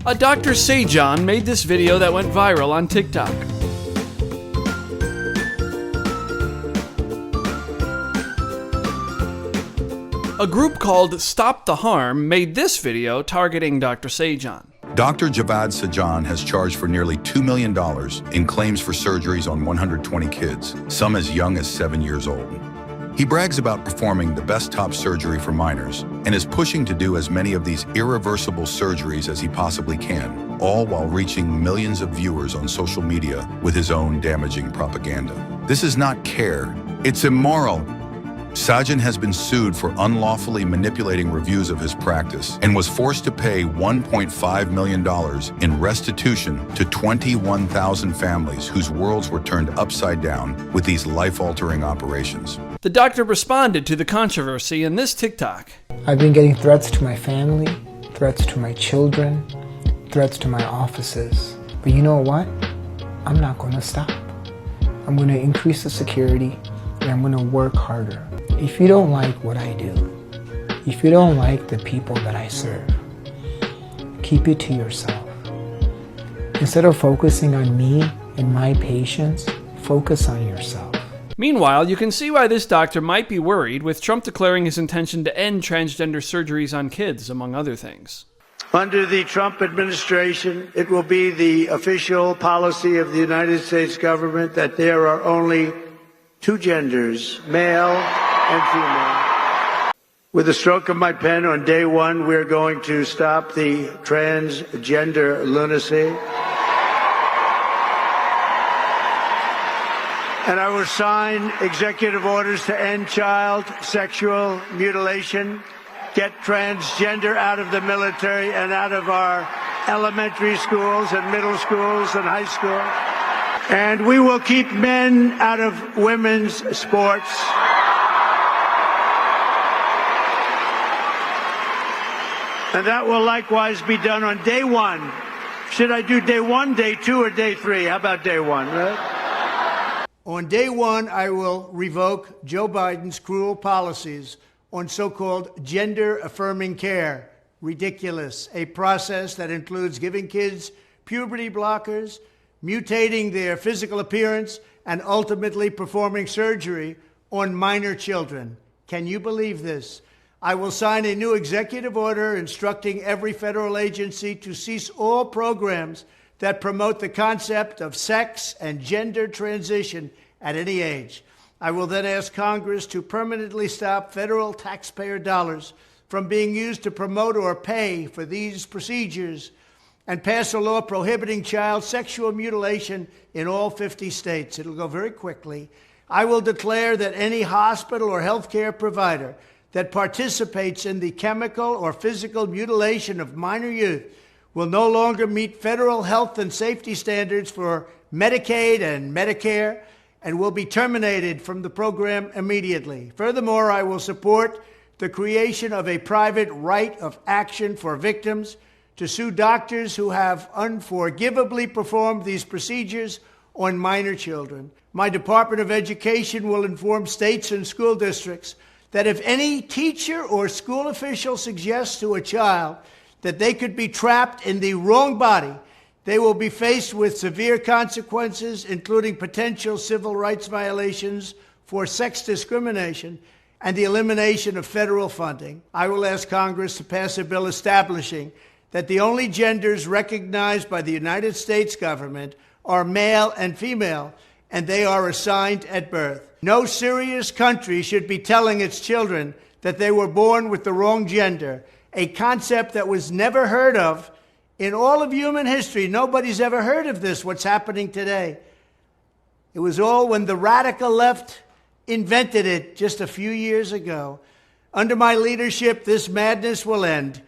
A Dr. Sejan made this video that went viral on TikTok. A group called Stop the Harm made this video targeting Dr. Sejan. Dr. Javad Sejan has charged for nearly $2 million in claims for surgeries on 120 kids, some as young as 7 years old. He brags about performing the best top surgery for minors and is pushing to do as many of these irreversible surgeries as he possibly can, all while reaching millions of viewers on social media with his own damaging propaganda. This is not care, it's immoral. Sejan has been sued for unlawfully manipulating reviews of his practice and was forced to pay $1.5 million in restitution to 21,000 families whose worlds were turned upside down with these life-altering operations. The doctor responded to the controversy in this TikTok. I've been getting threats to my family, threats to my children, threats to my offices. But you know what? I'm not going to stop. I'm going to increase the security and I'm going to work harder. If you don't like what I do, if you don't like the people that I serve, keep it to yourself. Instead of focusing on me and my patients, focus on yourself. Meanwhile, you can see why this doctor might be worried, with Trump declaring his intention to end transgender surgeries on kids, among other things. Under the Trump administration, it will be the official policy of the United States government that there are only two genders, male and female. With a stroke of my pen on day one, we're going to stop the transgender lunacy. And I will sign executive orders to end child sexual mutilation, get transgender out of the military and out of our elementary schools and middle schools and high school. And we will keep men out of women's sports. And that will likewise be done on day one. Should I do day one, day two, or day three? How about day one, right? On day one, I will revoke Joe Biden's cruel policies on so-called gender-affirming care. Ridiculous. A process that includes giving kids puberty blockers, mutating their physical appearance, and ultimately performing surgery on minor children. Can you believe this? I will sign a new executive order instructing every federal agency to cease all programs that promote the concept of sex and gender transition at any age. I will then ask Congress to permanently stop federal taxpayer dollars from being used to promote or pay for these procedures and pass a law prohibiting child sexual mutilation in all 50 states. It'll go very quickly. I will declare that any hospital or healthcare provider that participates in the chemical or physical mutilation of minor youth will no longer meet federal health and safety standards for Medicaid and Medicare and will be terminated from the program immediately. Furthermore, I will support the creation of a private right of action for victims to sue doctors who have unforgivably performed these procedures on minor children. My Department of Education will inform states and school districts that if any teacher or school official suggests to a child that they could be trapped in the wrong body, they will be faced with severe consequences, including potential civil rights violations for sex discrimination and the elimination of federal funding. I will ask Congress to pass a bill establishing that the only genders recognized by the United States government are male and female, and they are assigned at birth. No serious country should be telling its children that they were born with the wrong gender, a concept that was never heard of in all of human history. Nobody's ever heard of this, what's happening today. It was all when the radical left invented it just a few years ago. Under my leadership, this madness will end.